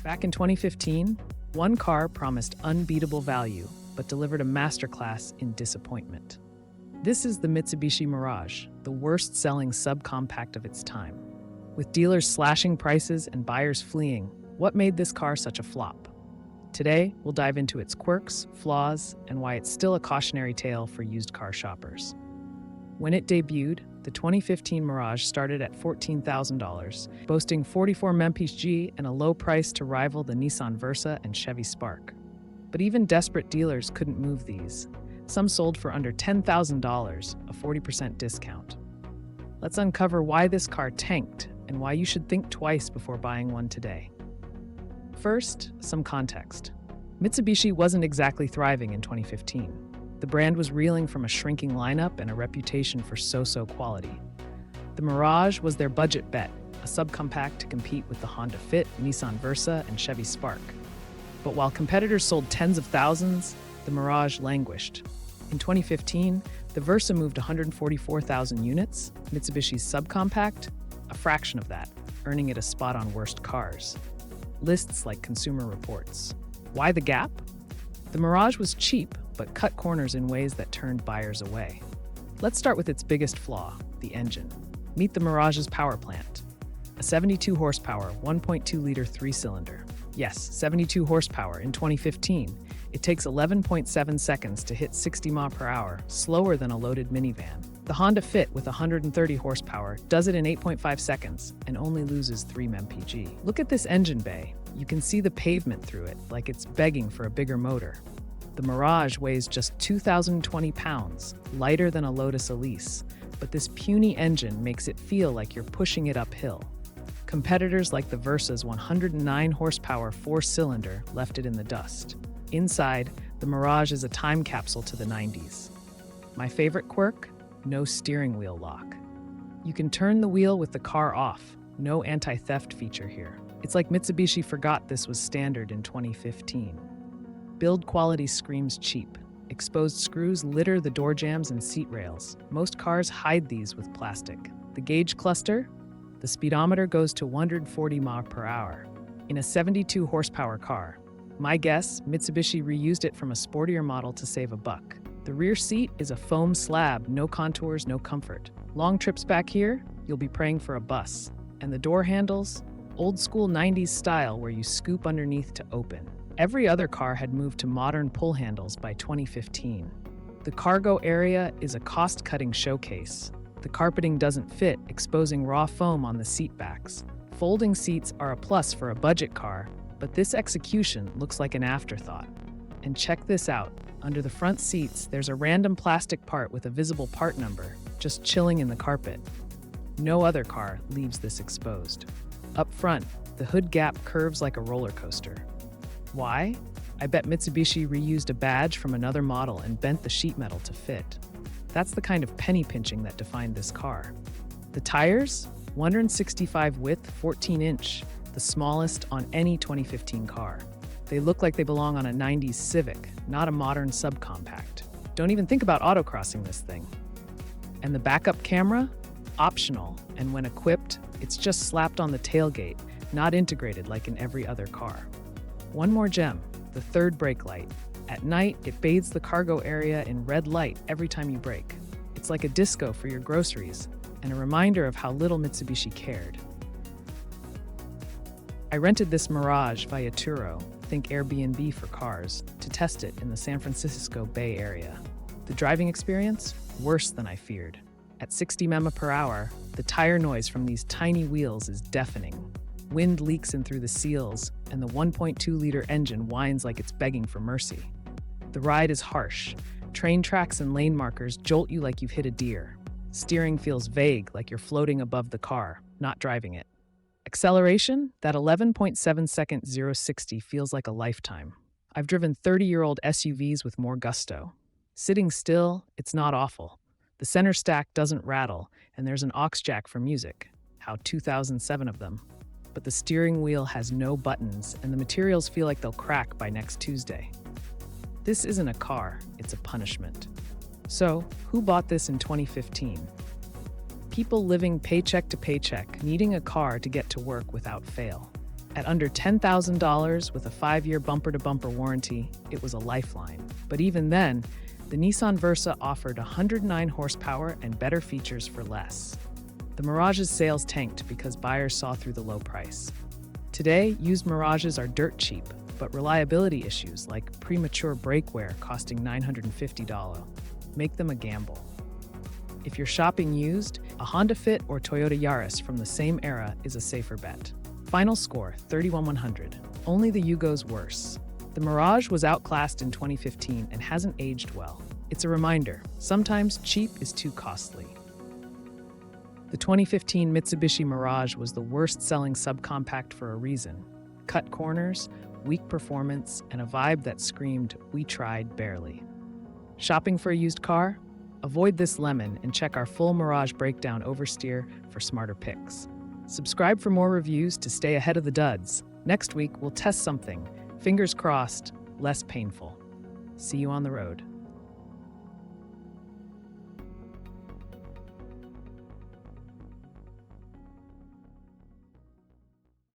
Back in 2015, one car promised unbeatable value, but delivered a masterclass in disappointment. This is the Mitsubishi Mirage, the worst-selling subcompact of its time. With dealers slashing prices and buyers fleeing, what made this car such a flop? Today, we'll dive into its quirks, flaws, and why it's still a cautionary tale for used car shoppers. When it debuted, the 2015 Mirage started at $14,000, boasting 44 mpg and a low price to rival the Nissan Versa and Chevy Spark. But even desperate dealers couldn't move these. Some sold for under $10,000, a 40% discount. Let's uncover why this car tanked and why you should think twice before buying one today. First, some context. Mitsubishi wasn't exactly thriving in 2015. The brand was reeling from a shrinking lineup and a reputation for so-so quality. The Mirage was their budget bet, a subcompact to compete with the Honda Fit, Nissan Versa, and Chevy Spark. But while competitors sold tens of thousands, the Mirage languished. In 2015, the Versa moved 144,000 units, Mitsubishi's subcompact, a fraction of that, earning it a spot on worst cars. Lists like Consumer Reports. Why the gap? The Mirage was cheap, but cut corners in ways that turned buyers away. Let's start with its biggest flaw, the engine. Meet the Mirage's power plant. A 72 horsepower, 1.2-liter three-cylinder. Yes, 72 horsepower in 2015. It takes 11.7 seconds to hit 60 mph, slower than a loaded minivan. The Honda Fit with 130 horsepower does it in 8.5 seconds and only loses 3 mpg. Look at this engine bay. You can see the pavement through it, like it's begging for a bigger motor. The Mirage weighs just 2,020 pounds, lighter than a Lotus Elise, but this puny engine makes it feel like you're pushing it uphill. Competitors like the Versa's 109 horsepower four-cylinder left it in the dust. Inside, the Mirage is a time capsule to the 90s. My favorite quirk? No steering wheel lock. You can turn the wheel with the car off. No anti-theft feature here. It's like Mitsubishi forgot this was standard in 2015. Build quality screams cheap. Exposed screws litter the door jambs and seat rails. Most cars hide these with plastic. The gauge cluster? The speedometer goes to 140 mph. In a 72 horsepower car. My guess, Mitsubishi reused it from a sportier model to save a buck. The rear seat is a foam slab, no contours, no comfort. Long trips back here, you'll be praying for a bus. And the door handles? Old school 90s style where you scoop underneath to open. Every other car had moved to modern pull handles by 2015. The cargo area is a cost-cutting showcase. The carpeting doesn't fit, exposing raw foam on the seat backs. Folding seats are a plus for a budget car, but this execution looks like an afterthought. And check this out. Under the front seats, there's a random plastic part with a visible part number, just chilling in the carpet. No other car leaves this exposed. Up front, the hood gap curves like a roller coaster. Why? I bet Mitsubishi reused a badge from another model and bent the sheet metal to fit. That's the kind of penny pinching that defined this car. The tires? 165 width, 14-inch, the smallest on any 2015 car. They look like they belong on a 90s Civic, not a modern subcompact. Don't even think about autocrossing this thing. And the backup camera? Optional, and when equipped, it's just slapped on the tailgate, not integrated like in every other car. One more gem, the third brake light. At night, it bathes the cargo area in red light every time you brake. It's like a disco for your groceries, and a reminder of how little Mitsubishi cared. I rented this Mirage via Turo, think Airbnb for cars, to test it in the San Francisco Bay Area. The driving experience? Worse than I feared. At 60 mph, the tire noise from these tiny wheels is deafening. Wind leaks in through the seals, and the 1.2-liter engine whines like it's begging for mercy. The ride is harsh. Train tracks and lane markers jolt you like you've hit a deer. Steering feels vague, like you're floating above the car, not driving it. Acceleration? That 11.7-second 0-60 feels like a lifetime. I've driven 30-year-old SUVs with more gusto. Sitting still, it's not awful. The center stack doesn't rattle, and there's an aux jack for music. How 2007 of them. But the steering wheel has no buttons, and the materials feel like they'll crack by next Tuesday. This isn't a car, it's a punishment. So, who bought this in 2015? People living paycheck to paycheck, needing a car to get to work without fail. At under $10,000 with a 5-year bumper-to-bumper warranty, it was a lifeline. But even then, the Nissan Versa offered 109 horsepower and better features for less. The Mirage's sales tanked because buyers saw through the low price. Today, used Mirages are dirt cheap, but reliability issues like premature brake wear costing $950 make them a gamble. If you're shopping used, a Honda Fit or Toyota Yaris from the same era is a safer bet. Final score, 31,100. Only the Yugo's worse. The Mirage was outclassed in 2015 and hasn't aged well. It's a reminder, sometimes cheap is too costly. The 2015 Mitsubishi Mirage was the worst-selling subcompact for a reason. Cut corners, weak performance, and a vibe that screamed, "We tried barely." Shopping for a used car? Avoid this lemon and check our full Mirage breakdown oversteer for smarter picks. Subscribe for more reviews to stay ahead of the duds. Next week, we'll test something, fingers crossed, less painful. See you on the road.